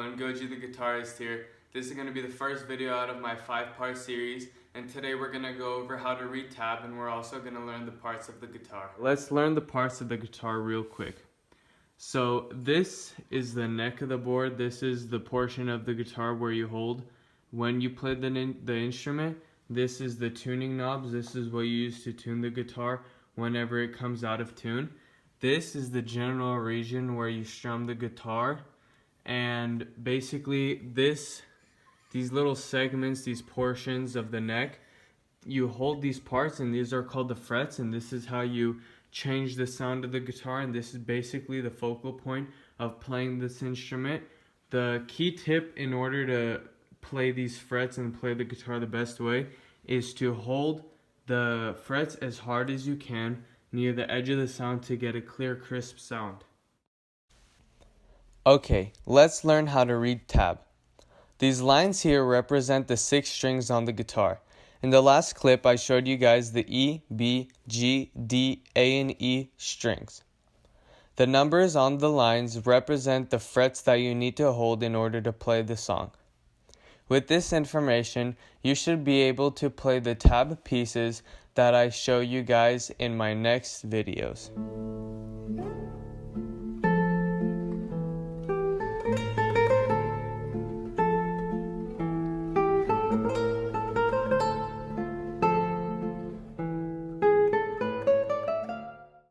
everyone, Goji the guitarist here. This is going to be the first video out of my 5-part series, and today we're going to go over how to read tab, and we're also going to learn the parts of the guitar. Let's learn the parts of the guitar real quick. So this is the neck of the board. This is the portion of the guitar where you hold when you play the instrument. This is the tuning knobs. This is what you use to tune the guitar whenever it comes out of tune. This is the general region where you strum the guitar, and basically these little segments, these portions of the neck, you hold these parts, and these are called the frets, and this is how you change the sound of the guitar, and this is basically the focal point of playing this instrument. The key tip in order to play these frets and play the guitar the best way is to hold the frets as hard as you can near the edge of the sound to get a clear, crisp sound. Okay, let's learn how to read tab. These lines here represent the 6 strings on the guitar. In the last clip, I showed you guys the E, B, G, D, A, and E strings. The numbers on the lines represent the frets that you need to hold in order to play the song. With this information, you should be able to play the tab pieces that I show you guys in my next videos.